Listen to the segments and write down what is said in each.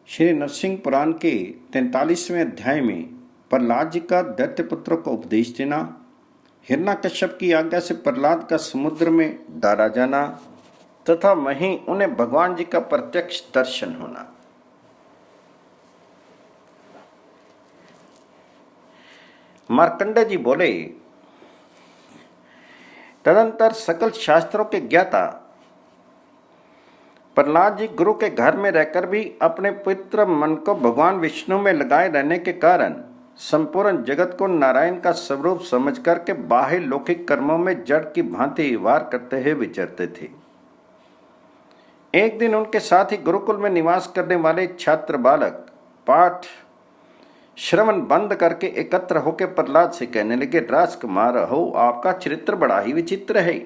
श्री नरसिंह पुराण के 43वें अध्याय में प्रहलाद जी का दैत्य पुत्रों को उपदेश देना, हिरण्यकश्यप की आज्ञा से प्रहलाद का समुद्र में डाला जाना तथा वहीं उन्हें भगवान जी का प्रत्यक्ष दर्शन होना। मार्कंडेय जी बोले, तदंतर सकल शास्त्रों के ज्ञाता प्रहलाद जी गुरु के घर में रहकर भी अपने पवित्र मन को भगवान विष्णु में लगाए रहने के कारण संपूर्ण जगत को नारायण का स्वरूप समझ करके बाह्य लौकिक कर्मों में जड़ की भांति वार करते हुए विचरते थे। एक दिन उनके साथ ही गुरुकुल में निवास करने वाले छात्र बालक पाठ श्रवण बंद करके एकत्र होकर प्रहलाद से कहने लगे, राजकुमार हो, आपका चरित्र बड़ा ही विचित्र है,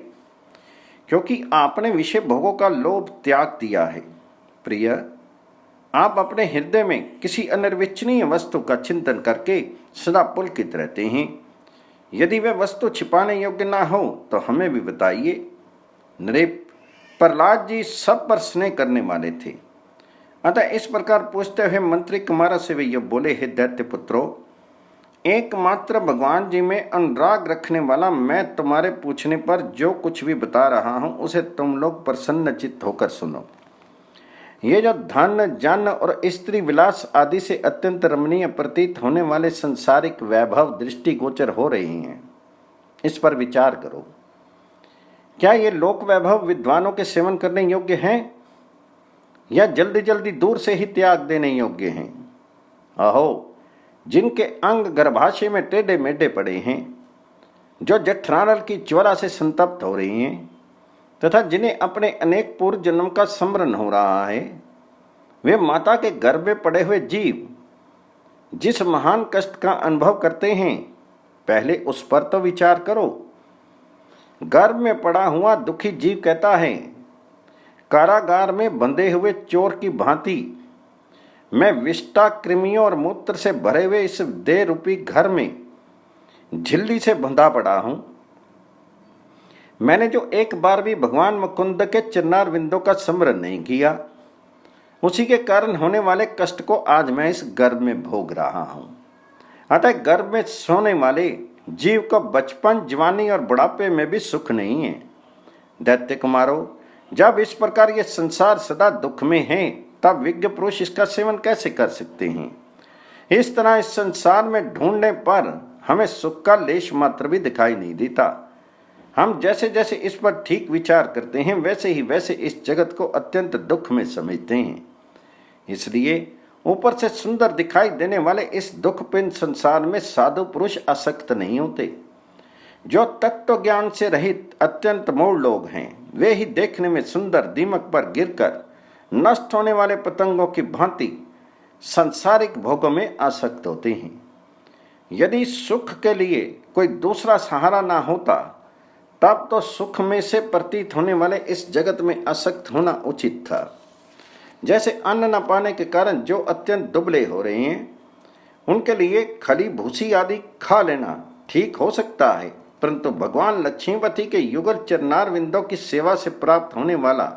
क्योंकि आपने विषय भोगों का लोभ त्याग दिया है। प्रिय, आप अपने हृदय में किसी अनिर्वचनीय वस्तु का चिंतन करके सदा पुलकित रहते हैं। यदि वह वस्तु छिपाने योग्य ना हो तो हमें भी बताइए। नृप प्रहलाद जी सब पर स्नेह करने वाले थे, अतः इस प्रकार पूछते हुए मंत्री कुमारा से वे यह बोले, हे दैत्य पुत्रों, एकमात्र भगवान जी में अनुराग रखने वाला मैं तुम्हारे पूछने पर जो कुछ भी बता रहा हूं उसे तुम लोग प्रसन्नचित्त होकर सुनो। ये जो धन जन और स्त्री विलास आदि से अत्यंत रमणीय प्रतीत होने वाले संसारिक वैभव दृष्टिगोचर हो रहे हैं, इस पर विचार करो। क्या ये लोक वैभव विद्वानों के सेवन करने योग्य हैं या जल्दी जल्दी दूर से ही त्याग देने योग्य हैं? अहो, जिनके अंग गर्भाशय में टेढ़े मेढ़े पड़े हैं, जो जठरानल की ज्वाला से संतप्त हो रही हैं तथा जिन्हें अपने अनेक पूर्व जन्म का स्मरण हो रहा है, वे माता के गर्भ में पड़े हुए जीव जिस महान कष्ट का अनुभव करते हैं, पहले उस पर तो विचार करो। गर्भ में पड़ा हुआ दुखी जीव कहता है, कारागार में बंधे हुए चोर की भांति मैं विष्टा कृमियों और मूत्र से भरे हुए इस देह रूपी घर में झिल्ली से बंधा पड़ा हूं। मैंने जो एक बार भी भगवान मुकुंद के चरणार विंदों का स्मरण नहीं किया, उसी के कारण होने वाले कष्ट को आज मैं इस गर्भ में भोग रहा हूं। अतः गर्भ में सोने वाले जीव को बचपन, जवानी और बुढ़ापे में भी सुख नहीं है। दैत्य कुमारों, जब इस प्रकार ये संसार सदा दुख में है, तब विज्ञ पुरुष इसका सेवन कैसे कर सकते हैं? इस तरह इस संसार में ढूंढने पर हमें सुख का लेश मात्र भी दिखाई नहीं देता। हम जैसे जैसे इस पर ठीक विचार करते हैं, वैसे ही वैसे इस जगत को अत्यंत दुख में समझते हैं। इसलिए ऊपर से सुंदर दिखाई देने वाले इस दुखपूर्ण संसार में साधु पुरुष आसक्त नहीं होते। जो तत्व ज्ञान से रहित अत्यंत मूढ़ लोग हैं, वे ही देखने में सुंदर दीमक पर गिरकर नष्ट होने वाले पतंगों की भांति सांसारिक भोगों में आसक्त होते हैं। यदि सुख के लिए कोई दूसरा सहारा ना होता, तब तो सुख में से प्रतीत होने वाले इस जगत में आसक्त होना उचित था। जैसे अन्न न पाने के कारण जो अत्यंत दुबले हो रहे हैं, उनके लिए खली भूसी आदि खा लेना ठीक हो सकता है, परंतु भगवान लक्ष्मीपति के युगल चरणार विंदों की सेवा से प्राप्त होने वाला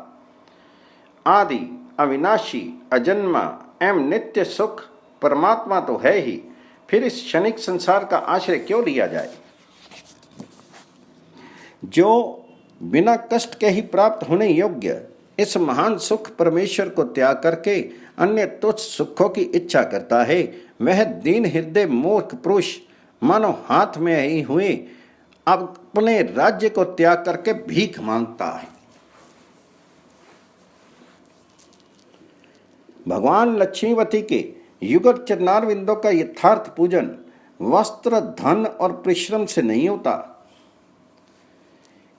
आदि अविनाशी अजन्मा एवं नित्य सुख परमात्मा तो है ही, फिर इस क्षणिक संसार का आश्रय क्यों लिया जाए? जो बिना कष्ट के ही प्राप्त होने योग्य इस महान सुख परमेश्वर को त्याग करके अन्य तुच्छ सुखों की इच्छा करता है, वह दीन हृदय मूर्ख पुरुष मानो हाथ में ही हुए अपने राज्य को त्याग करके भीख मांगता है। भगवान लक्ष्मीवती के युगल चरणार विंदों का यथार्थ पूजन वस्त्र, धन और परिश्रम से नहीं होता,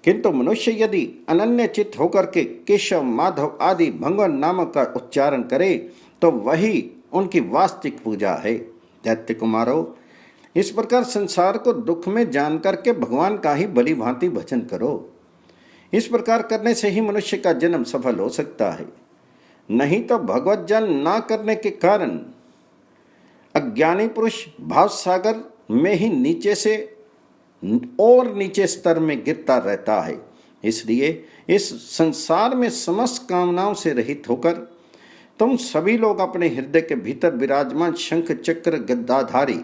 किंतु मनुष्य यदि अनन्य चित्त होकर के केशव, माधव आदि भगवान नामों का उच्चारण करे तो वही उनकी वास्तविक पूजा है। दैत्य कुमारों, इस प्रकार संसार को दुख में जान करके भगवान का ही भली भांति भजन करो। इस प्रकार करने से ही मनुष्य का जन्म सफल हो सकता है। नहीं तो भगवत जन ना करने के कारण अज्ञानी पुरुष भाव सागर में ही नीचे से और नीचे स्तर में गिरता रहता है। इसलिए इस संसार में समस्त कामनाओं से रहित होकर तुम सभी लोग अपने हृदय के भीतर विराजमान शंख चक्र गद्दाधारी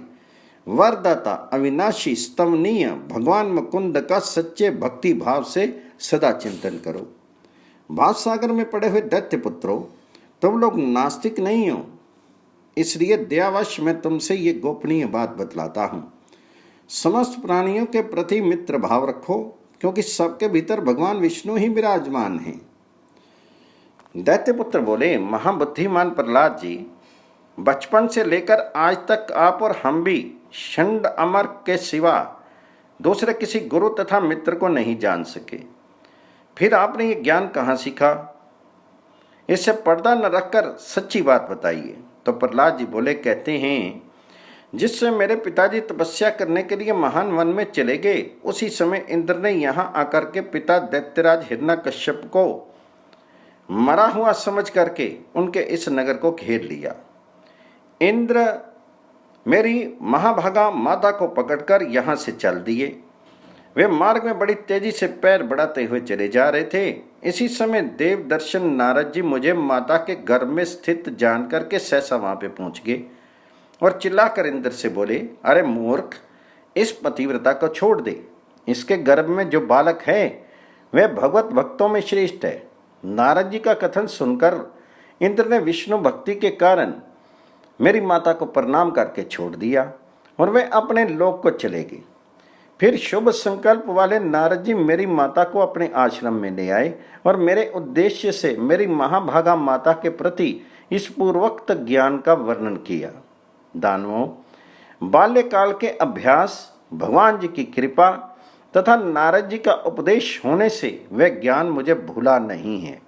वरदाता अविनाशी स्तमनीय भगवान मुकुंद का सच्चे भक्ति भाव से सदा चिंतन करो। भाव सागर में पड़े हुए दैत्य पुत्रों, तुम लोग नास्तिक नहीं हो, इसलिए दयावश मैं तुमसे ये गोपनीय बात बतलाता हूँ। समस्त प्राणियों के प्रति मित्र भाव रखो, क्योंकि सबके भीतर भगवान विष्णु ही विराजमान हैं। दैत्य पुत्र बोले, महाबुद्धिमान प्रहलाद जी, बचपन से लेकर आज तक आप और हम भी षंड अमर के सिवा दूसरे किसी गुरु तथा मित्र को नहीं जान सके। फिर आपने ये ज्ञान कहाँ सीखा? इससे पर्दा न रखकर सच्ची बात बताइए। तो प्रहलाद जी बोले, कहते हैं, जिससे मेरे पिताजी तपस्या करने के लिए महान वन में चले गए, उसी समय इंद्र ने यहाँ आकर के पिता दैत्यराज हिरण्यकश्यप को मरा हुआ समझ करके उनके इस नगर को घेर लिया। इंद्र मेरी महाभागा माता को पकड़कर यहाँ से चल दिए। वे मार्ग में बड़ी तेजी से पैर बढ़ाते हुए चले जा रहे थे। इसी समय देव दर्शन नारद जी मुझे माता के गर्भ में स्थित जान करके सहसा वहां पे पहुंच गए और चिल्लाकर इंद्र से बोले, अरे मूर्ख, इस पतिव्रता को छोड़ दे। इसके गर्भ में जो बालक है वह भगवत भक्तों में श्रेष्ठ है। नारद जी का कथन सुनकर इंद्र ने विष्णु भक्ति के कारण मेरी माता को प्रणाम करके छोड़ दिया और वे अपने लोक को चले गए। फिर शुभ संकल्प वाले नारद जी मेरी माता को अपने आश्रम में ले आए और मेरे उद्देश्य से मेरी महाभागा माता के प्रति इस पूर्वोक्त ज्ञान का वर्णन किया। दानवों, बाल्यकाल के अभ्यास, भगवान जी की कृपा तथा नारद जी का उपदेश होने से वह ज्ञान मुझे भूला नहीं है।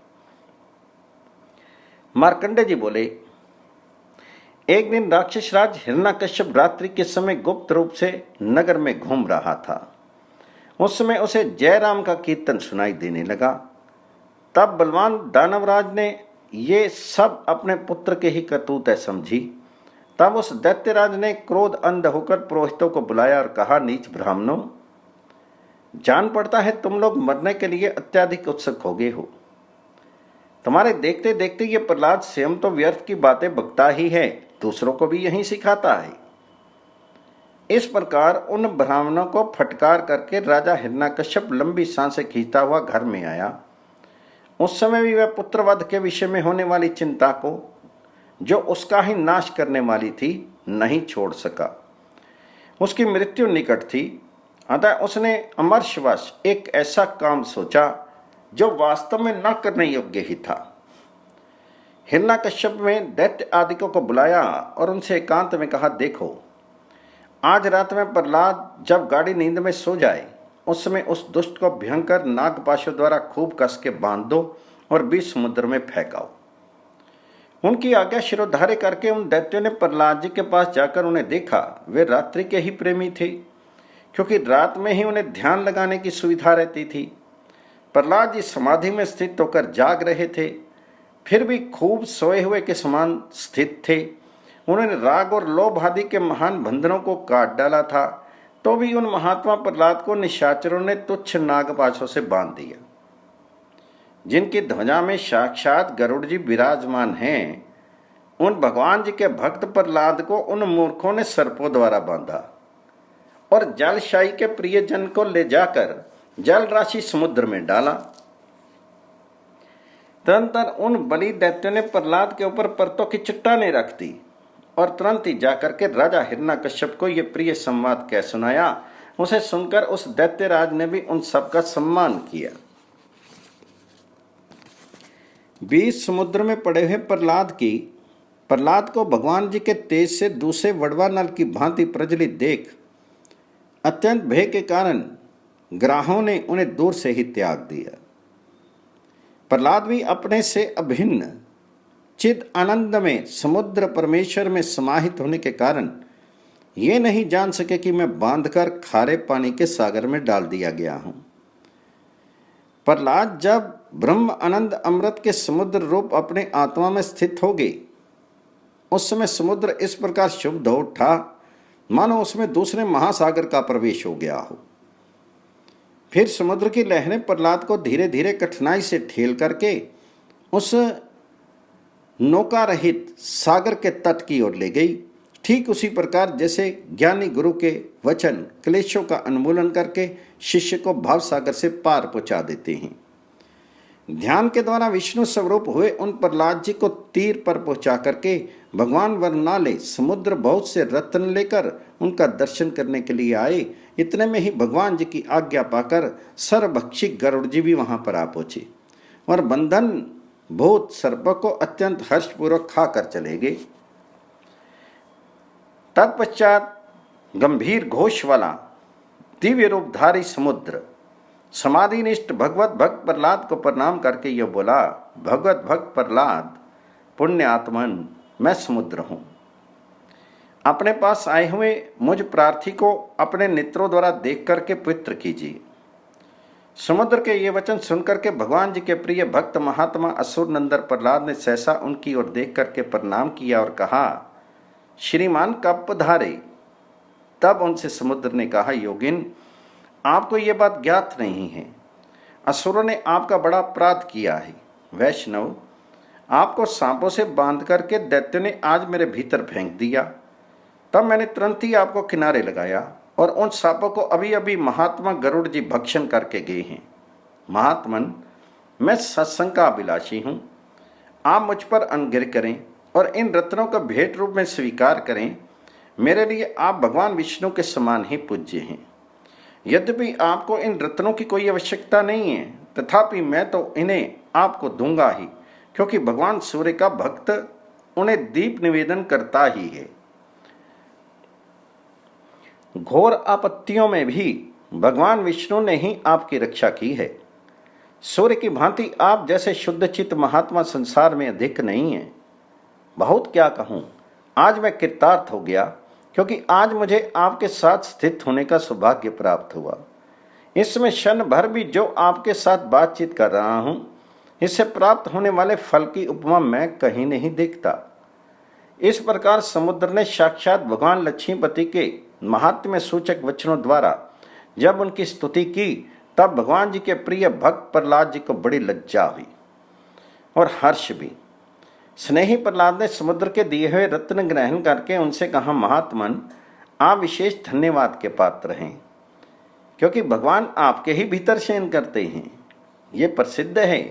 मार्कंडे जी बोले, एक दिन राक्षस राज हिरण्यकश्यप रात्रि के समय गुप्त रूप से नगर में घूम रहा था। उस समय उसे जयराम का कीर्तन सुनाई देने लगा। तब बलवान दानवराज ने ये सब अपने पुत्र के ही करतूत है समझी। तब उस दैत्यराज ने क्रोध अंध होकर पुरोहितों को बुलाया और कहा, नीच ब्राह्मणों, जान पड़ता है तुम लोग मरने के लिए अत्यधिक उत्सुक हो गए हो। तुम्हारे देखते देखते ये प्रहलाद स्वयं तो व्यर्थ की बातें बकता ही है, दूसरों को भी यही सिखाता है। इस प्रकार उन ब्राह्मणों को फटकार करके राजा हिरण्यकश्यप लंबी सांसें खींचता हुआ घर में आया। उस समय भी वह पुत्रवध के विषय में होने वाली चिंता को, जो उसका ही नाश करने वाली थी, नहीं छोड़ सका। उसकी मृत्यु निकट थी, अतः उसने अमरशवश एक ऐसा काम सोचा जो वास्तव में न करने योग्य ही था। हिरण्यकश्यप में दैत्य आदिकों को बुलाया और उनसे एकांत में कहा, देखो, आज रात में प्रहलाद जब गाढ़ी नींद में सो जाए, उस समय उस दुष्ट को भयंकर नागपाशों द्वारा खूब कस के बांध दो और बीच समुद्र में फेंकाओ। उनकी आज्ञा शिरोधार्य करके उन दैत्यों ने प्रहलाद जी के पास जाकर उन्हें देखा। वे रात्रि के ही प्रेमी थे, क्योंकि रात में ही उन्हें ध्यान लगाने की सुविधा रहती थी। प्रहलाद जी समाधि में स्थित होकर जाग रहे थे, फिर भी खूब सोए हुए के समान स्थित थे। उन्होंने राग और लोभ आदि के महान बंधनों को काट डाला था, तो भी उन महात्मा प्रहलाद को निशाचरों ने तुच्छ नागपाशों से बांध दिया। जिनकी ध्वजा में साक्षात गरुड़ जी विराजमान हैं, उन भगवान जी के भक्त प्रहलाद को उन मूर्खों ने सर्पों द्वारा बांधा और जलशाही के प्रियजन को ले जाकर जल राशि समुद्र में डाला। तुरंत उन बलि दैत्यों ने प्रहलाद के ऊपर पर्तों की चट्टानें रख दी और तुरंत ही जाकर के राजा हिरण्यकश्यप को यह प्रिय संवाद कह सुनाया। उसे सुनकर उस दैत्यराज ने भी उन सबका सम्मान किया। बीच समुद्र में पड़े हुए प्रहलाद को भगवान जी के तेज से दूसरे वड़वा नल की भांति प्रज्वलित देख अत्यंत भय के कारण ग्राहों ने उन्हें दूर से ही त्याग दिया। प्रहलाद भी अपने से अभिन्न चिद आनंद में समुद्र परमेश्वर में समाहित होने के कारण ये नहीं जान सके कि मैं बांधकर खारे पानी के सागर में डाल दिया गया हूं। प्रहलाद जब ब्रह्म आनंद अमृत के समुद्र रूप अपने आत्मा में स्थित हो गए, उस समय समुद्र इस प्रकार शुद्ध हो उठा मानो उसमें दूसरे महासागर का प्रवेश हो गया हो। फिर समुद्र की लहरें प्रहलाद को धीरे धीरे कठिनाई से ठेल करके उस नौका रहित सागर के तट की ओर ले गई। ठीक उसी प्रकार जैसे ज्ञानी गुरु के वचन क्लेशों का उन्मूलन करके शिष्य को भाव सागर से पार पहुंचा देते हैं। ध्यान के द्वारा विष्णु स्वरूप हुए उन प्रहलाद जी को तीर पर पहुंचा करके भगवान वर्णाले समुद्र बहुत से रत्न लेकर उनका दर्शन करने के लिए आए। इतने में ही भगवान जी की आज्ञा पाकर सर्वभक्षी गरुड़ जी भी वहां पर आ पहुंचे और बंधन भूत सर्प को अत्यंत हर्षपूर्वक खाकर चले गए। तत्पश्चात गंभीर घोष वाला दिव्य रूपधारी समुद्र समाधिनिष्ठ भगवत भक्त प्रहलाद को प्रणाम करके यह बोला, भगवत भक्त प्रहलाद पुण्य आत्मन, मैं समुद्र हूं। अपने पास आए हुए मुझ प्रार्थी को अपने नेत्रों द्वारा देख करके पवित्र कीजिए। समुद्र के ये वचन सुनकर के भगवान जी के प्रिय भक्त महात्मा असुर नंदन प्रहलाद ने सहसा उनकी ओर देख करके प्रणाम किया और कहा, श्रीमान कब पधारे? तब उनसे समुद्र ने कहा, योगिन आपको ये बात ज्ञात नहीं है, असुरों ने आपका बड़ा अपराध किया है। वैष्णव, आपको सांपों से बांध करके दैत्य ने आज मेरे भीतर फेंक दिया। तब मैंने तुरंत ही आपको किनारे लगाया और उन सांपों को अभी अभी महात्मा गरुड़ जी भक्षण करके गए हैं। महात्मन, मैं सत्संग का अभिलाषी हूँ, आप मुझ पर अनुग्रह करें और इन रत्नों का भेंट रूप में स्वीकार करें। मेरे लिए आप भगवान विष्णु के समान ही पूज्य हैं। यद्यपि आपको इन रत्नों की कोई आवश्यकता नहीं है, तथापि मैं तो इन्हें आपको दूंगा ही, क्योंकि भगवान सूर्य का भक्त उन्हें दीप निवेदन करता ही है। घोर आपत्तियों में भी भगवान विष्णु ने ही आपकी रक्षा की है। सूर्य की भांति आप जैसे शुद्धचित्त महात्मा संसार में अधिक नहीं है। बहुत क्या कहूं, आज मैं कृतार्थ हो गया, क्योंकि आज मुझे आपके साथ स्थित होने का सौभाग्य प्राप्त हुआ। इसमें क्षण भर भी जो आपके साथ बातचीत कर रहा हूं, इससे प्राप्त होने वाले फल की उपमा मैं कहीं नहीं देखता। इस प्रकार समुद्र ने साक्षात भगवान लक्ष्मीपति के महात्म्य सूचक वचनों द्वारा जब उनकी स्तुति की, तब भगवान जी के प्रिय भक्त प्रहलाद जी को बड़ी लज्जा हुई और हर्ष भी। स्नेही प्रहलाद ने समुद्र के दिए हुए रत्न ग्रहण करके उनसे कहा, महात्मन, आप विशेष धन्यवाद के पात्र हैं, क्योंकि भगवान आपके ही भीतर शयन करते हैं। ये प्रसिद्ध है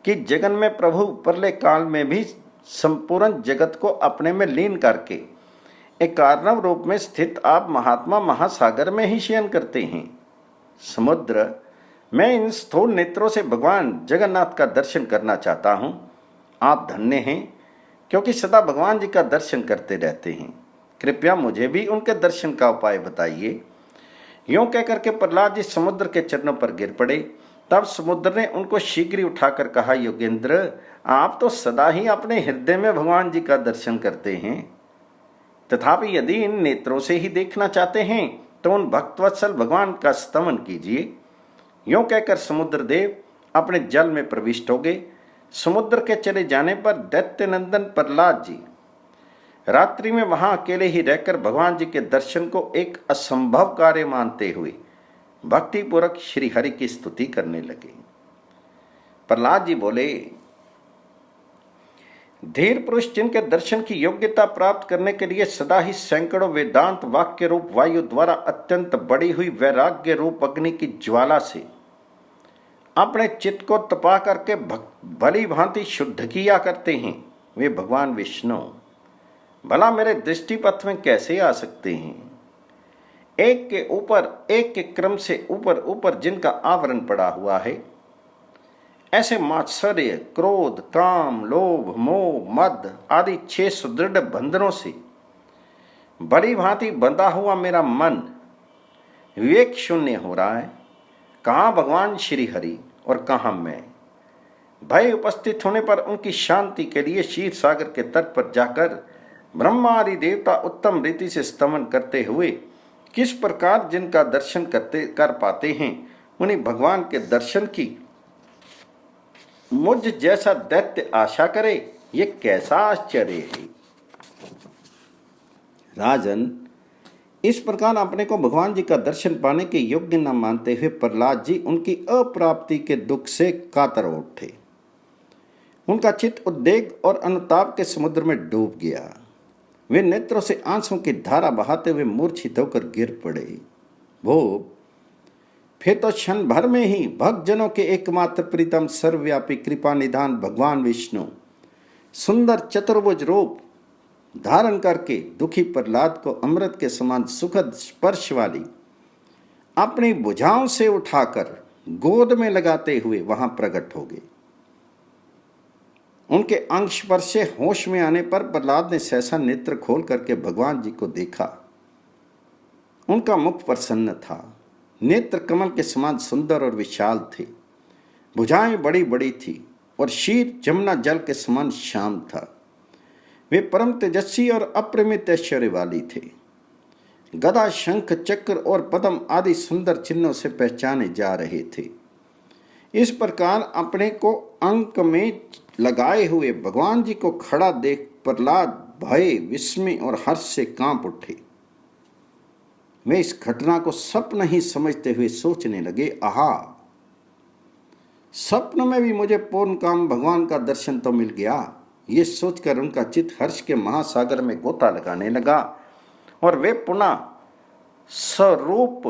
कि जगन में प्रभु प्रलय काल में भी संपूर्ण जगत को अपने में लीन करके एक कारणव रूप में स्थित आप महात्मा महासागर में ही शयन करते हैं। समुद्र, मैं इन स्थूल नेत्रों से भगवान जगन्नाथ का दर्शन करना चाहता हूँ। आप धन्य हैं, क्योंकि सदा भगवान जी का दर्शन करते रहते हैं। कृपया मुझे भी उनके दर्शन का उपाय बताइए। यूं कहकर के प्रहलाद जी समुद्र के चरणों पर गिर पड़े। तब समुद्र ने उनको शीघ्र ही उठाकर कहा, योगेंद्र, आप तो सदा ही अपने हृदय में भगवान जी का दर्शन करते हैं, तथापि यदि इन नेत्रों से ही देखना चाहते हैं तो उन भक्तवत्सल भगवान का स्तमन कीजिए। यूं कहकर समुद्र देव अपने जल में प्रविष्ट हो गए। समुद्र के चले जाने पर दैत्य नंदन प्रहलाद जी रात्रि में वहां अकेले ही रहकर भगवान जी के दर्शन को एक असंभव कार्य मानते हुए भक्तिपूर्वक श्री हरि की स्तुति करने लगे। प्रहलाद जी बोले, धीर पुरुष जिनके दर्शन की योग्यता प्राप्त करने के लिए सदा ही सैकड़ों वेदांत वाक्य रूप वायु द्वारा अत्यंत बढ़ी हुई वैराग्य रूप अग्नि की ज्वाला से अपने चित्त को तपा करके भली भांति शुद्ध किया करते हैं, वे भगवान विष्णु भला मेरे दृष्टिपथ में कैसे आ सकते हैं। एक के ऊपर एक के क्रम से ऊपर ऊपर जिनका आवरण पड़ा हुआ है, ऐसे मात्सर्य, क्रोध, काम, लोभ, मोह, मद आदि 6 सुदृढ़ बंधनों से बड़ी भांति बंधा हुआ मेरा मन विवेक शून्य हो रहा है। कहाँ भगवान श्री हरि और कहाँ मैं। भय उपस्थित होने पर उनकी शांति के लिए क्षीर सागर के तट पर जाकर ब्रह्मा आदि देवता उत्तम रीति से स्तमन करते हुए किस प्रकार जिनका दर्शन कर पाते हैं, उन्हीं भगवान के दर्शन की मुझ जैसा दैत्य आशा करे, ये कैसा आश्चर्य है। राजन, इस प्रकार अपने को भगवान जी का दर्शन पाने के योग्य न मानते हुए प्रहलाद जी उनकी अप्राप्ति के दुख से कातर उठे। उनका चित्त उद्वेग और अनुताप के समुद्र में डूब गया। वे नेत्रों से आंसुओं की धारा बहाते हुए मूर्छित होकर गिर पड़े। वो फिर तो क्षण भर में ही भक्तजनों के एकमात्र प्रीतम सर्वव्यापी कृपा निधान भगवान विष्णु सुंदर चतुर्भुज रूप धारण करके दुखी प्रहलाद को अमृत के समान सुखद स्पर्श वाली अपनी भुजाओं से उठाकर गोद में लगाते हुए वहां प्रकट हो गए। उनके अंग स्पर्श से होश में आने पर प्रहलाद ने सहसा नेत्र खोल करके भगवान जी को देखा। उनका मुख प्रसन्न था, नेत्र कमल के समान सुंदर और विशाल थे, भुजाएं बड़ी बड़ी थी और शीर जमुना जल के समान श्याम था। वे परम तेजस्वी और अपरिमित ऐश्वर्य वाली थे। गदा, शंख, चक्र और पद्म आदि सुंदर चिन्हों से पहचाने जा रहे थे। इस प्रकार अपने को अंक में लगाए हुए भगवान जी को खड़ा देख प्रहलाद भय, विस्मय और हर्ष से कांप उठे। वे इस घटना को स्वप्न ही समझते हुए सोचने लगे, आहा, स्वप्न में भी मुझे पूर्ण काम भगवान का दर्शन तो मिल गया। ये सोचकर उनका चित्त हर्ष के महासागर में गोता लगाने लगा और वे पुनः स्वरूप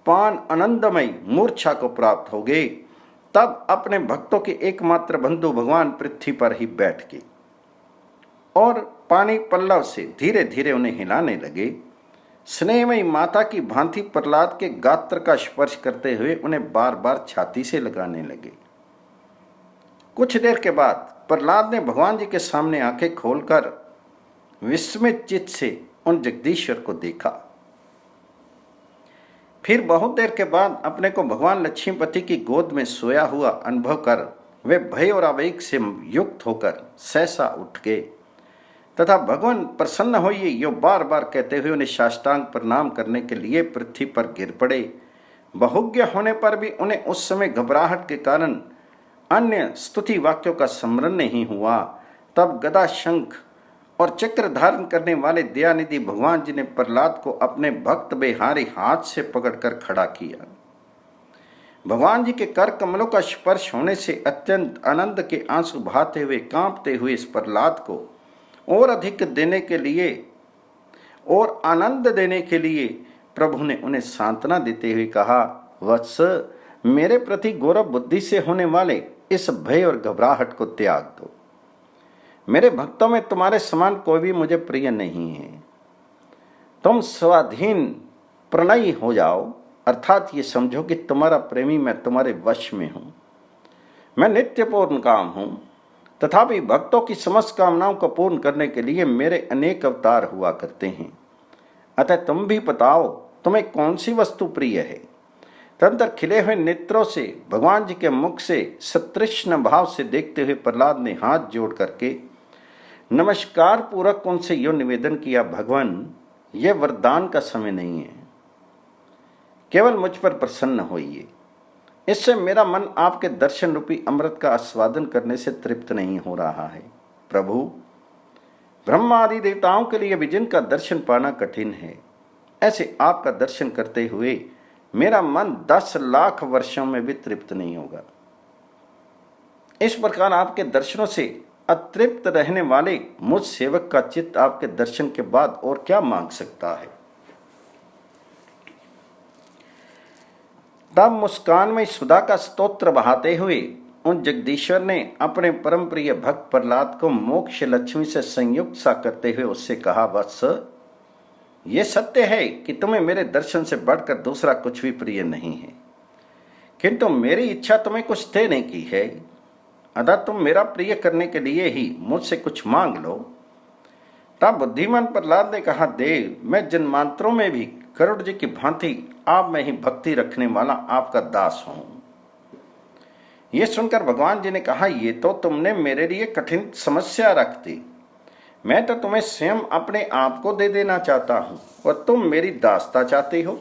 पान आनंदमय मूर्छा को प्राप्त हो गए। तब अपने भक्तों के एकमात्र बंधु भगवान पृथ्वी पर ही बैठ गए और पानी पल्लव से धीरे धीरे उन्हें हिलाने लगे। स्नेहमयी माता की भांति प्रहलाद के गात्र का स्पर्श करते हुए उन्हें बार बार छाती से लगाने लगे। कुछ देर के बाद प्रहलाद ने भगवान जी के सामने आंखें खोलकर विस्मित चित्त से उन जगदीश्वर को देखा। फिर बहुत देर के बाद अपने को भगवान लक्ष्मीपति की गोद में सोया हुआ अनुभव कर वे भय और आवेग से युक्त होकर सहसा उठ गए तथा भगवान प्रसन्न होइए यो बार बार कहते हुए उन्हें साष्टांग प्रणाम करने के लिए पृथ्वी पर गिर पड़े। बहुज्ञ होने पर भी उन्हें उस समय घबराहट के कारण अन्य स्तुति वाक्यों का स्मरण नहीं हुआ। तब गदा, शंख और चक्र धारण करने वाले दयानिधि भगवान जी ने प्रहलाद को अपने भक्त बेहारी हाथ से पकड़कर खड़ा किया। भगवान जी के कर कमलों का स्पर्श होने से अत्यंत आनंद के आंसू बहाते हुए कांपते हुए इस प्रहलाद को और अधिक देने के लिए और आनंद देने के लिए प्रभु ने उन्हें सांत्वना देते हुए कहा, वत्स, मेरे प्रति गौरव बुद्धि से होने वाले इस भय और घबराहट को त्याग दो। मेरे भक्तों में तुम्हारे समान कोई भी मुझे प्रिय नहीं है। तुम स्वाधीन प्रणयी हो जाओ, अर्थात ये समझो कि तुम्हारा प्रेमी मैं तुम्हारे वश में हूँ। मैं नित्य पूर्ण काम हूँ, तथापि भक्तों की समस्त कामनाओं को पूर्ण करने के लिए मेरे अनेक अवतार हुआ करते हैं। अतः तुम भी बताओ तुम्हें कौन सी वस्तु प्रिय है। तदंतर खिले हुए नेत्रों से भगवान जी के मुख से सतृष्ण भाव से देखते हुए प्रहलाद ने हाथ जोड़ करके नमस्कार पूर्वक उनसे यो निवेदन किया, भगवान, यह वरदान का समय नहीं है, केवल मुझ पर प्रसन्न होइए। इससे मेरा मन आपके दर्शन रूपी अमृत का आस्वादन करने से तृप्त नहीं हो रहा है। प्रभु, ब्रह्मा आदि देवताओं के लिए भी जिनका दर्शन पाना कठिन है, ऐसे आपका दर्शन करते हुए मेरा मन 10 लाख वर्षों में भी तृप्त नहीं होगा। इस प्रकार आपके दर्शनों से अतृप्त रहने वाले मुझ सेवक का चित्त आपके दर्शन के बाद और क्या मांग सकता है। तब मुस्कान में सुधा का स्तोत्र बहाते हुए उन जगदीश्वर ने अपने परम प्रिय भक्त प्रहलाद को मोक्ष लक्ष्मी से संयुक्त सा करते हुए उससे कहा, वत्स, ये सत्य है कि तुम्हें मेरे दर्शन से बढ़कर दूसरा कुछ भी प्रिय नहीं है, किंतु मेरी इच्छा तुम्हें कुछ देने की है। अतः तुम मेरा प्रिय करने के लिए ही मुझसे कुछ मांग लो। तब बुद्धिमान प्रहलाद ने कहा, देव, मैं जन्मांतरों में भी गरुड़ जी की भांति आप में ही भक्ति रखने वाला आपका दास हूं। यह सुनकर भगवान जी ने कहा, ये तो तुमने मेरे लिए कठिन समस्या रख दी। मैं तो तुम्हें स्वयं अपने आप को दे देना चाहता हूं और तुम मेरी दासता चाहते हो।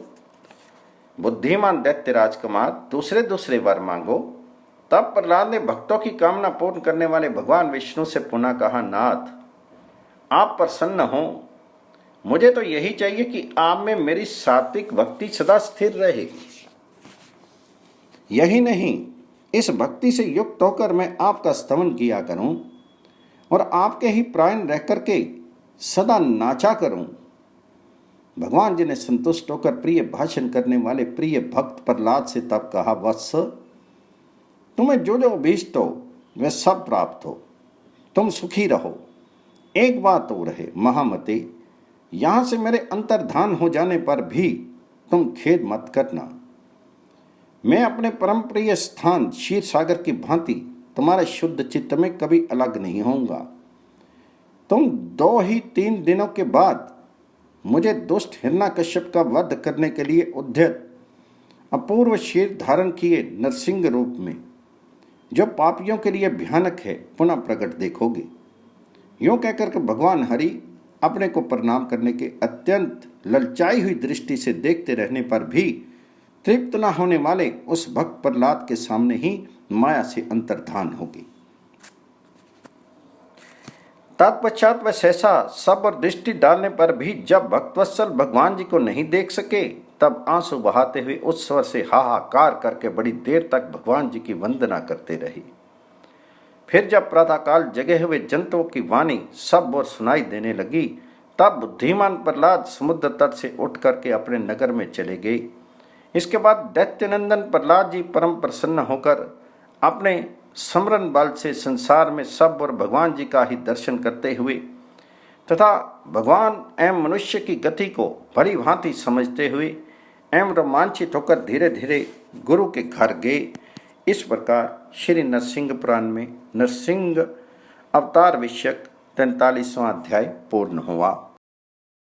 बुद्धिमान दैत्य राजकुमार, दूसरे दूसरे वर मांगो। तब प्रहलाद ने भक्तों की कामना पूर्ण करने वाले भगवान विष्णु से पुनः कहा, नाथ, आप प्रसन्न हो। मुझे तो यही चाहिए कि आप में मेरी सात्विक भक्ति सदा स्थिर रहे। यही नहीं, इस भक्ति से युक्त होकर मैं आपका स्तवन किया करूं और आपके ही प्राण रह करके सदा नाचा करूं। भगवान जी ने संतुष्ट होकर प्रिय भाषण करने वाले प्रिय भक्त प्रहलाद से तब कहा, वत्स, तुम्हें जो जो अभीष्ट हो वह सब प्राप्त हो, तुम सुखी रहो। एक बात और है महामते, यहां से मेरे अंतर्धान हो जाने पर भी तुम खेद मत करना। मैं अपने परम प्रिय स्थान क्षीर सागर की भांति तुम्हारे शुद्ध चित्त में कभी अलग नहीं होऊंगा। तुम 2-3 दिनों के बाद मुझे दुष्ट हिरण्यकश्यप का वध करने के लिए उद्यत अपूर्व शीर धारण किए नरसिंह रूप में, जो पापियों के लिए भयानक है, पुनः प्रकट देखोगे। यूं कहकर के भगवान हरि अपने को प्रणाम करने के अत्यंत ललचाई हुई दृष्टि से देखते रहने पर भी तृप्त न होने वाले उस भक्त प्रहलाद के सामने ही माया से अंतर्धान होगी। तत्पश्चात वह सहसा सब और दृष्टि डालने पर भी जब भक्तवत्सल भगवान जी को नहीं देख सके, तब आंसू बहाते हुए उस स्वर से हाहाकार करके बड़ी देर तक भगवान जी की वंदना करते रहे। फिर जब प्रातःकाल जगे हुए जंतुओं की वाणी सब और सुनाई देने लगी, तब बुद्धिमान प्रहलाद समुद्र तट से उठ करके अपने नगर में चले गए। इसके बाद दैत्यनंदन प्रहलाद जी परम प्रसन्न होकर अपने समरण बल से संसार में सब और भगवान जी का ही दर्शन करते हुए तथा भगवान एवं मनुष्य की गति को भली भांति समझते हुए एवं रोमांचित होकर धीरे धीरे गुरु के घर गए। इस प्रकार श्री नरसिंह पुराण में नरसिंह अवतार विषयक 43वां अध्याय पूर्ण हुआ।